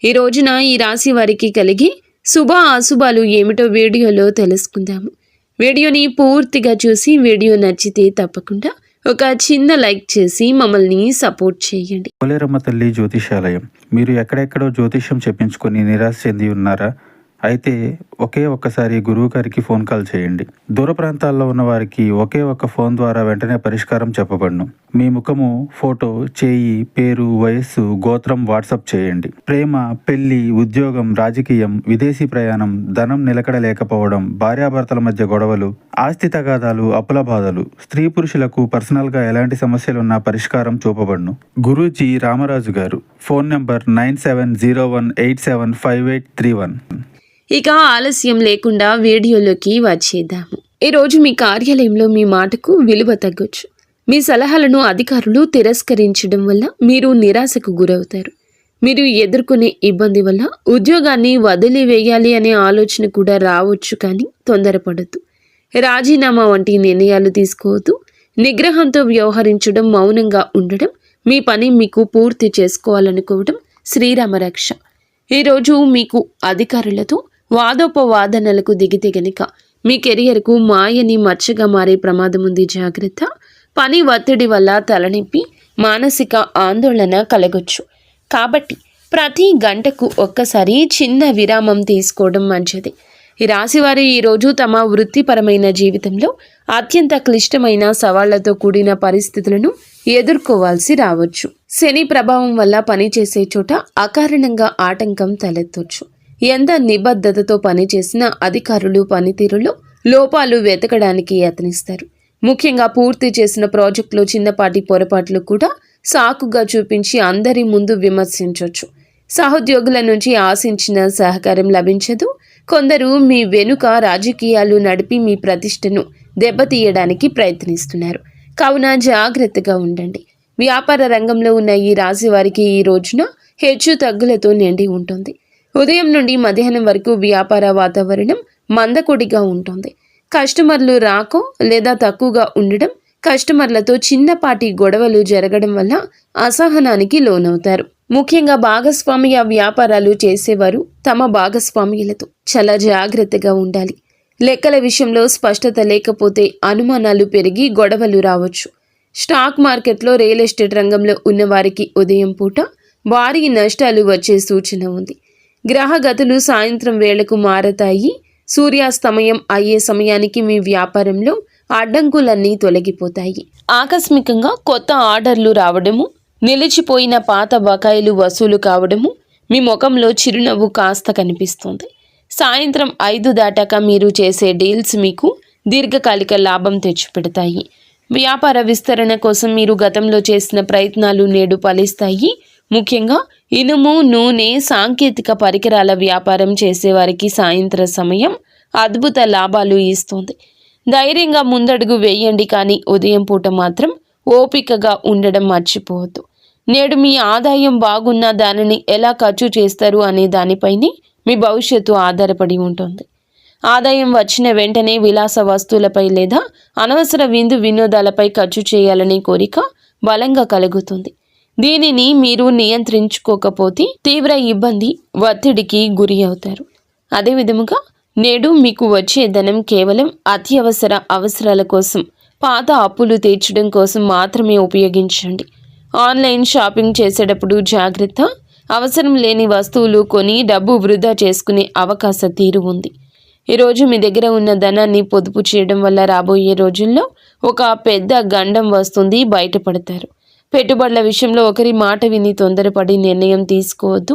ఈ రోజున ఈ రాశి వారికి కలిగే శుభ అశుభాలు ఏమిటో వీడియోలో తెలుసుకుందాము. వీడియోని పూర్తిగా చూసి వీడియో నచ్చితే తప్పకుండా ఒక చిన్న లైక్ చేసి మమ్మల్ని సపోర్ట్ చేయండి. పోలేరమ్మ తల్లి జ్యోతిషాలయం. మీరు ఎక్కడెక్కడో జ్యోతిష్యం చెప్పించుకొని నిరాశ చెంది ఉన్నారా? అయితే ఒక్కసారి గురువు గారికి ఫోన్ కాల్ చేయండి. దూర ప్రాంతాల్లో ఉన్న వారికి ఒకే ఒక్క ఫోన్ ద్వారా వెంటనే పరిష్కారం చెప్పబడును. మీ ముఖము, ఫోటో, చేయి, పేరు, వయస్సు, గోత్రం వాట్సాప్ చేయండి. ప్రేమ, పెళ్లి, ఉద్యోగం, రాజకీయం, విదేశీ ప్రయాణం, ధనం నిలకడ లేకపోవడం, భార్యాభర్తల మధ్య గొడవలు, ఆస్తి తగాదాలు, అప్పుల బాధలు, స్త్రీ పురుషులకు పర్సనల్గా ఎలాంటి సమస్యలున్నా పరిష్కారం చూపబడును. గురూజీ రామరాజు గారు. Phone number 9701875831. ఇక ఆలస్యం లేకుండా వీడియోలోకి వచ్చేద్దాము. ఈరోజు మీ కార్యాలయంలో మీ మాటకు విలువ తగ్గొచ్చు. మీ సలహాలను అధికారులు తిరస్కరించడం వల్ల మీరు నిరాశకు గురవుతారు. మీరు ఎదుర్కొనే ఇబ్బంది వల్ల ఉద్యోగాన్ని వదిలివేయాలి అనే ఆలోచన కూడా రావచ్చు, కానీ తొందరపడద్దు. రాజీనామా వంటి నిర్ణయాలు తీసుకోవద్దు. నిగ్రహంతో వ్యవహరించడం, మౌనంగా ఉండడం, మీ పని మీకు పూర్తి చేసుకోవాలనుకోవడం శ్రీరామరక్ష. ఈరోజు మీకు అధికారులతో వాదోపవాదనలకు దిగితే గనుక మీ కెరియర్కు మాయని మచ్చగా మారే ప్రమాదం ఉంది. జాగ్రత్త. పని ఒత్తిడి వల్ల తలనొప్పి, మానసిక ఆందోళన కలగొచ్చు. కాబట్టి ప్రతి గంటకు ఒక్కసారి చిన్న విరామం తీసుకోవడం మంచిది. ఈ రాశివారు ఈరోజు తమ వృత్తిపరమైన జీవితంలో అత్యంత క్లిష్టమైన సవాళ్లతో కూడిన పరిస్థితులను ఎదుర్కోవాల్సి రావచ్చు. శని ప్రభావం వల్ల పనిచేసే చోట అకారణంగా ఆటంకం తలెత్తొచ్చు. ఎంత నిబద్ధతతో పనిచేసిన అధికారులు పనితీరులో లోపాలు వెతకడానికి యత్నిస్తారు. ముఖ్యంగా పూర్తి చేసిన ప్రాజెక్టులో చిన్నపాటి పొరపాట్లు కూడా సాకుగా చూపించి అందరి ముందు విమర్శించవచ్చు. సహోద్యోగుల నుంచి ఆశించిన సహకారం లభించదు. కొందరు మీ వెనుక రాజకీయాలు నడిపి మీ ప్రతిష్టను దెబ్బతీయడానికి ప్రయత్నిస్తున్నారు. కావున జాగ్రత్తగా ఉండండి. వ్యాపార రంగంలో ఉన్న ఈ రాశి వారికి ఈ రోజున హెచ్చు తగ్గులతో నిండి ఉంటుంది. ఉదయం నుండి మధ్యాహ్నం వరకు వ్యాపార వాతావరణం మందకొడిగా ఉంటుంది. కస్టమర్లు రాకో లేదా తక్కువగా ఉండడం, కస్టమర్లతో చిన్నపాటి గొడవలు జరగడం వల్ల అసహనానికి లోనవుతారు. ముఖ్యంగా భాగస్వామ్య వ్యాపారాలు చేసేవారు తమ భాగస్వామ్యులతో చాలా జాగ్రత్తగా ఉండాలి. లెక్కల విషయంలో స్పష్టత లేకపోతే అనుమానాలు పెరిగి గొడవలు రావచ్చు. స్టాక్ మార్కెట్లో, రియల్ ఎస్టేట్ రంగంలో ఉన్నవారికి ఉదయం పూట భారీ నష్టాలు వచ్చే సూచన ఉంది. గ్రహగతులు సాయంత్రం వేళకు మారతాయి. సూర్యాస్తమయం అయ్యే సమయానికి మీ వ్యాపారంలో అడ్డంకులన్నీ తొలగిపోతాయి. ఆకస్మికంగా కొత్త ఆర్డర్లు రావడము, నిలిచిపోయిన పాత బకాయిలు వసూలు కావడము, మీ ముఖంలో చిరునవ్వు కాస్త కనిపిస్తుంది. సాయంత్రం 5 దాటాక మీరు చేసే డీల్స్ మీకు దీర్ఘకాలిక లాభం తెచ్చిపెడతాయి. వ్యాపార విస్తరణ కోసం మీరు గతంలో చేసిన ప్రయత్నాలు నేడు ఫలిస్తాయి. ముఖ్యంగా ఇనుము, నూనె, సాంకేతిక పరికరాల వ్యాపారం చేసేవారికి సాయంత్ర సమయం అద్భుత లాభాలు ఇస్తుంది. ధైర్యంగా ముందడుగు వేయండి, కానీ ఉదయం పూట మాత్రం ఓపికగా ఉండడం మర్చిపోవద్దు. నేడు మీ ఆదాయం బాగున్నా దానిని ఎలా ఖర్చు చేస్తారు అనే దానిపైనే మీ భవిష్యత్తు ఆధారపడి ఉంటుంది. ఆదాయం వచ్చిన వెంటనే విలాస వస్తువులపై లేదా అనవసర వినోదాలపై ఖర్చు చేయాలనే కోరిక బలంగా కలుగుతుంది. దీనిని మీరు నియంత్రించుకోకపోతే తీవ్ర ఇబ్బంది, ఒత్తిడికి గురి అవుతారు. అదేవిధముగా నేడు మీకు వచ్చే ధనం కేవలం అత్యవసర అవసరాల కోసం, పాత అప్పులు తీర్చడం కోసం మాత్రమే ఉపయోగించండి. ఆన్లైన్ షాపింగ్ చేసేటప్పుడు జాగ్రత్త. అవసరం లేని వస్తువులు కొని డబ్బు వృధా చేసుకునే అవకాశ తీరు ఉంది. ఈరోజు మీ దగ్గర ఉన్న ధనాన్ని పొదుపు చేయడం వల్ల రాబోయే రోజుల్లో ఒక పెద్ద గండం వస్తుంది, బయటపడతారు. పెట్టుబడుల విషయంలో ఒకరి మాట విని తొందరపడి నిర్ణయం తీసుకోవద్దు.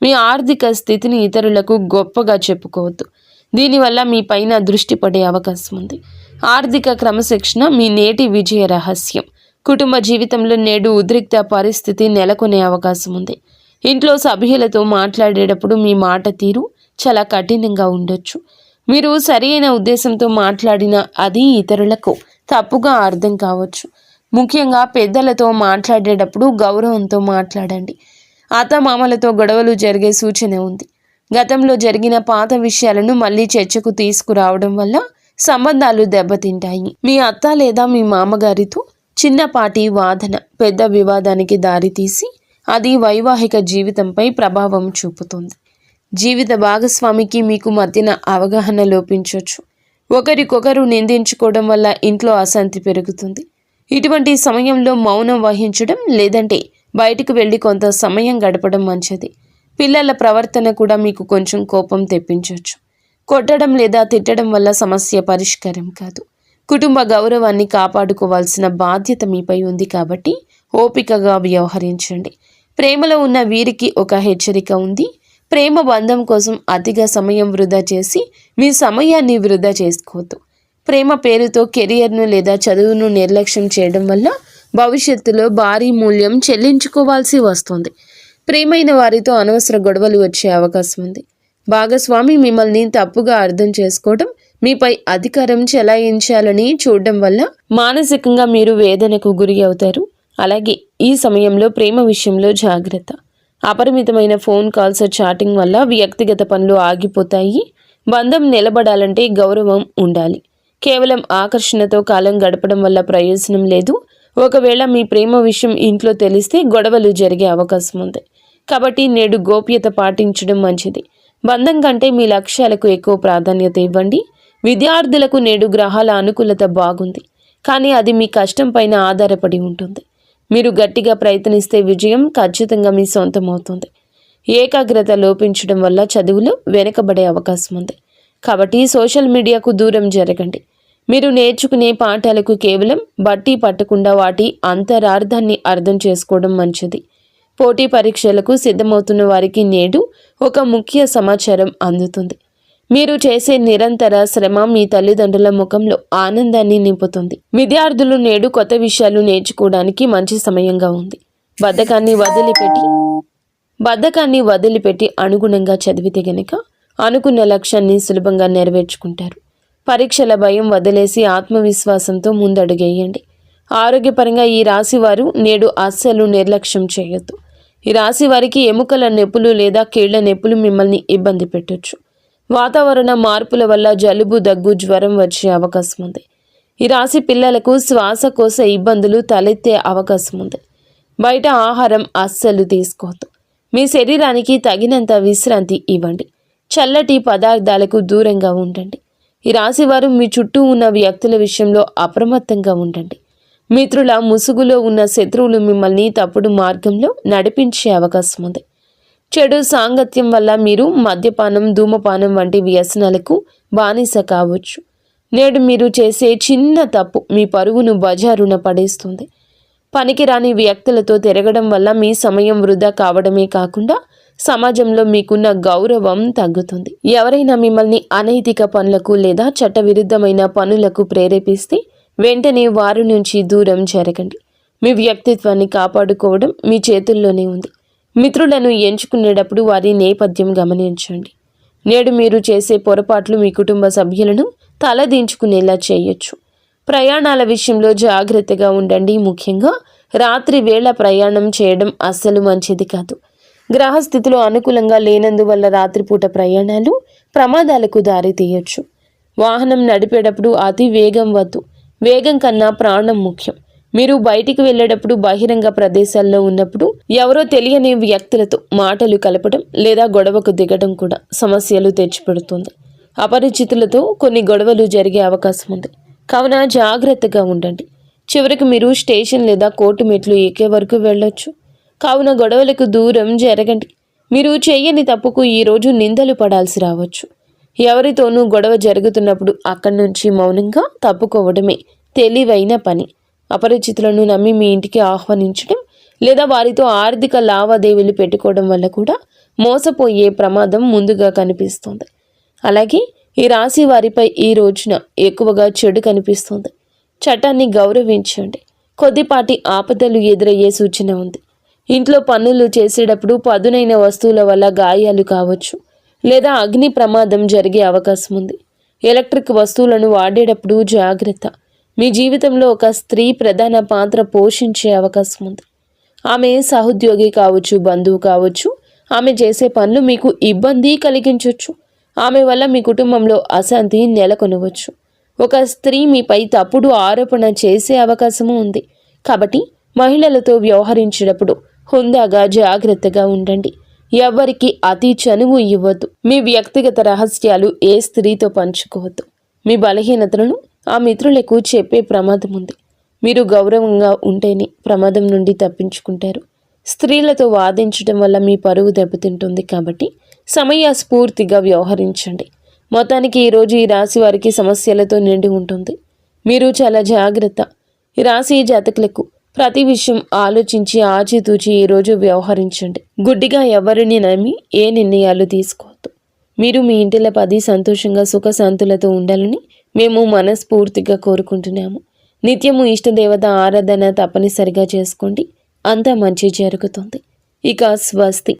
మీ ఆర్థిక స్థితిని ఇతరులకు గొప్పగా చెప్పుకోవద్దు. దీనివల్ల మీ పైన దృష్టి పడే అవకాశం ఉంది. ఆర్థిక క్రమశిక్షణ మీ నేటి విజయ రహస్యం. కుటుంబ జీవితంలో నేడు ఉద్రిక్త పరిస్థితి నెలకొనే అవకాశం ఉంది. ఇంట్లో సభ్యులతో మాట్లాడేటప్పుడు మీ మాట తీరు చాలా కఠినంగా ఉండొచ్చు. మీరు సరైన ఉద్దేశంతో మాట్లాడినా అది ఇతరులకు తప్పుగా అర్థం కావచ్చు. ముఖ్యంగా పెద్దలతో మాట్లాడేటప్పుడు గౌరవంతో మాట్లాడండి. అత్తమామలతో గొడవలు జరిగే సూచన ఉంది. గతంలో జరిగిన పాత విషయాలను మళ్ళీ చర్చకు తీసుకురావడం వల్ల సంబంధాలు దెబ్బతింటాయి. మీ అత్త లేదా మీ మామగారితో చిన్నపాటి వాదన పెద్ద వివాదానికి దారితీసి అది వైవాహిక జీవితంపై ప్రభావం చూపుతుంది. జీవిత భాగస్వామికి మీకు మధ్యన అవగాహన లోపించవచ్చు. ఒకరికొకరు నిందించుకోవడం వల్ల ఇంట్లో అశాంతి పెరుగుతుంది. ఇటువంటి సమయంలో మౌనం వహించడం లేదంటే బయటకు వెళ్ళి కొంత సమయం గడపడం మంచిది. పిల్లల ప్రవర్తన కూడా మీకు కొంచెం కోపం తెప్పించవచ్చు. కొట్టడం లేదా తిట్టడం వల్ల సమస్య పరిష్కారం కాదు. కుటుంబ గౌరవాన్ని కాపాడుకోవాల్సిన బాధ్యత మీపై ఉంది కాబట్టి ఓపికగా వ్యవహరించండి. ప్రేమలో ఉన్న వీరికి ఒక హెచ్చరిక ఉంది. ప్రేమ బంధం కోసం అతిగా సమయం వృధా చేసి మీ సమయాన్ని వృధా చేసుకోవద్దు. ప్రేమ పేరుతో కెరియర్ను లేదా చదువును నిర్లక్ష్యం చేయడం వల్ల భవిష్యత్తులో భారీ మూల్యం చెల్లించుకోవాల్సి వస్తుంది. ప్రేమైన వారితో అనవసర గొడవలు వచ్చే అవకాశం ఉంది. భాగస్వామి మిమ్మల్ని తప్పుగా అర్థం చేసుకోవడం, మీపై అధికారం చెలాయించాలని చూడడం వల్ల మానసికంగా మీరు వేదనకు గురి అవుతారు. అలాగే ఈ సమయంలో ప్రేమ విషయంలో జాగ్రత్త. అపరిమితమైన ఫోన్ కాల్స్, చాటింగ్ వల్ల వ్యక్తిగత పనులు ఆగిపోతాయి. బంధం నిలబడాలంటే గౌరవం ఉండాలి. కేవలం ఆకర్షణతో కాలం గడపడం వల్ల ప్రయోజనం లేదు. ఒకవేళ మీ ప్రేమ విషయం ఇంట్లో తెలిస్తే గొడవలు జరిగే అవకాశం ఉంది. కాబట్టి నేడు గోప్యత పాటించడం మంచిది. బంధం కంటే మీ లక్ష్యాలకు ఎక్కువ ప్రాధాన్యత ఇవ్వండి. విద్యార్థులకు నేడు గ్రహాల అనుకూలత బాగుంది, కానీ అది మీ కష్టం పైన ఆధారపడి ఉంటుంది. మీరు గట్టిగా ప్రయత్నిస్తే విజయం ఖచ్చితంగా మీ సొంతం అవుతుంది. ఏకాగ్రత లోపించడం వల్ల చదువులో వెనుకబడే అవకాశం ఉంది. కాబట్టి సోషల్ మీడియాకు దూరం జరగండి. మీరు నేర్చుకునే పాఠాలకు కేవలం బట్టి పట్టకుండా వాటి అంతరార్థాన్ని అర్థం చేసుకోవడం మంచిది. పోటీ పరీక్షలకు సిద్ధమవుతున్న వారికి నేడు ఒక ముఖ్య సమాచారం అందుతుంది. మీరు చేసే నిరంతర శ్రమ మీ తల్లిదండ్రుల ముఖంలో ఆనందాన్ని నింపుతుంది. విద్యార్థులు నేడు కొత్త విషయాలు నేర్చుకోవడానికి మంచి సమయంగా ఉంది. బద్ధకాన్ని వదిలిపెట్టి అనుగుణంగా చదివితే గనక అనుకున్న లక్ష్యాన్ని సులభంగా నెరవేర్చుకుంటారు. పరీక్షల భయం వదిలేసి ఆత్మవిశ్వాసంతో ముందడుగేయండి. ఆరోగ్యపరంగా ఈ రాశి వారు నేడు అస్సలు నిర్లక్ష్యం చేయొద్దు. ఈ రాశి వారికి ఎముకల నొప్పులు లేదా కీళ్ల నొప్పులు మిమ్మల్ని ఇబ్బంది పెట్టొచ్చు. వాతావరణ మార్పుల వల్ల జలుబు, దగ్గు, జ్వరం వచ్చే అవకాశం ఉంది. ఈ రాశి పిల్లలకు శ్వాసకోశ ఇబ్బందులు తలెత్తే అవకాశం ఉంది. బయట ఆహారం అస్సలు తీసుకోవద్దు. మీ శరీరానికి తగినంత విశ్రాంతి ఇవ్వండి. చల్లటి పదార్థాలకు దూరంగా ఉండండి. ఈ రాశివారు మీ చుట్టూ ఉన్న వ్యక్తుల విషయంలో అప్రమత్తంగా ఉండండి. మిత్రుల ముసుగులో ఉన్న శత్రువులు మిమ్మల్ని తప్పుడు మార్గంలో నడిపించే అవకాశం ఉంది. చెడు సాంగత్యం వల్ల మీరు మద్యపానం, ధూమపానం వంటి వ్యసనాలకు బానిస కావచ్చు. నేడు మీరు చేసే చిన్న తప్పు మీ పరువును బజారున పడేస్తుంది. పనికిరాని వ్యక్తులతో తిరగడం వల్ల మీ సమయం వృధా కావడమే కాకుండా సమాజంలో మీకున్న గౌరవం తగ్గుతుంది. ఎవరైనా మిమ్మల్ని అనైతిక పనులకు లేదా చట్టవిరుద్ధమైన పనులకు ప్రేరేపిస్తే వెంటనే వారి నుంచి దూరం జరగండి. మీ వ్యక్తిత్వాన్ని కాపాడుకోవడం మీ చేతుల్లోనే ఉంది. మిత్రులను ఎంచుకునేటప్పుడు వారి నేపథ్యం గమనించండి. నేడు మీరు చేసే పొరపాట్లు మీ కుటుంబ సభ్యులను తలదించుకునేలా చేయొచ్చు. ప్రయాణాల విషయంలో జాగ్రత్తగా ఉండండి. ముఖ్యంగా రాత్రి వేళ ప్రయాణం చేయడం అస్సలు మంచిది కాదు. గ్రహస్థితులు అనుకూలంగా లేనందువల్ల రాత్రిపూట ప్రయాణాలు ప్రమాదాలకు దారితీయొచ్చు. వాహనం నడిపేటప్పుడు అతి వేగం వద్దు. వేగం కన్నా ప్రాణం ముఖ్యం. మీరు బయటికి వెళ్ళేటప్పుడు బహిరంగ ప్రదేశాల్లో ఉన్నప్పుడు ఎవరో తెలియని వ్యక్తులతో మాటలు కలపడం లేదా గొడవకు దిగడం కూడా సమస్యలు తెచ్చిపెడుతుంది. అపరిచితులతో కొన్ని గొడవలు జరిగే అవకాశం ఉంది. కావున జాగ్రత్తగా ఉండండి. చివరికి మీరు స్టేషన్ లేదా కోర్టు మెట్లు ఎక్కే వరకు వెళ్ళొచ్చు. కావున గొడవలకు దూరం జరగండి. మీరు చేయని తప్పుకు ఈరోజు నిందలు పడాల్సి రావచ్చు. ఎవరితోనూ గొడవ జరుగుతున్నప్పుడు అక్కడి నుంచి మౌనంగా తప్పుకోవడమే తెలివైన పని. అపరిచితులను నమ్మి మీ ఇంటికి ఆహ్వానించడం లేదా వారితో ఆర్థిక లావాదేవీలు పెట్టుకోవడం వల్ల కూడా మోసపోయే ప్రమాదం ముందుగా కనిపిస్తుంది. అలాగే ఈ రాశి వారిపై ఈ రోజున ఎక్కువగా చెడు కనిపిస్తుంది. చట్టాన్ని గౌరవించండి. కొద్దిపాటి ఆపదలు ఎదురయ్యే సూచన ఉంది. ఇంట్లో పనులు చేసేటప్పుడు పదునైన వస్తువుల వల్ల గాయాలు కావచ్చు లేదా అగ్ని ప్రమాదం జరిగే అవకాశం ఉంది. ఎలక్ట్రిక్ వస్తువులను వాడేటప్పుడు జాగ్రత్త. మీ జీవితంలో ఒక స్త్రీ ప్రధాన పాత్ర పోషించే అవకాశం ఉంది. ఆమె సహోద్యోగి కావచ్చు, బంధువు కావచ్చు. ఆమె చేసే పనులు మీకు ఇబ్బంది కలిగించవచ్చు. ఆమె వల్ల మీ కుటుంబంలో అశాంతి నెలకొనవచ్చు. ఒక స్త్రీ మీపై తప్పుడు ఆరోపణ చేసే అవకాశము ఉంది. కాబట్టి మహిళలతో వ్యవహరించేటప్పుడు హుందాగా జాగ్రత్తగా ఉండండి. ఎవరికి అతి చనువు ఇవ్వద్దు. మీ వ్యక్తిగత రహస్యాలు ఏ స్త్రీతో పంచుకోవద్దు. మీ బలహీనతలను ఆ మిత్రులకు చెప్పే ప్రమాదం ఉంది. మీరు గౌరవంగా ఉంటేనే ప్రమాదం నుండి తప్పించుకుంటారు. స్త్రీలతో వాదించడం వల్ల మీ పరువు దెబ్బతింటుంది కాబట్టి సమయస్ఫూర్తిగా వ్యవహరించండి. మొత్తానికి ఈరోజు ఈ రాశి వారికి సమస్యలతో నిండి ఉంటుంది. మీరు చాలా జాగ్రత్త. ఈ రాశి జాతకులకు ప్రతి విషయం ఆలోచించి ఆచితూచి ఈరోజు వ్యవహరించండి. గుడ్డిగా ఎవరిని నమ్మి ఏ నిర్ణయాలు తీసుకోవద్దు. మీరు మీ ఇంటిలో 10 సంతోషంగా సుఖశాంతులతో ఉండాలని మేము మనస్ఫూర్తిగా కోరుకుంటున్నాము. నిత్యము ఇష్టదేవత ఆరాధన తప్పనిసరిగా చేసుకోండి. అంతా మంచి జరుగుతుంది. ఇక స్వస్తి.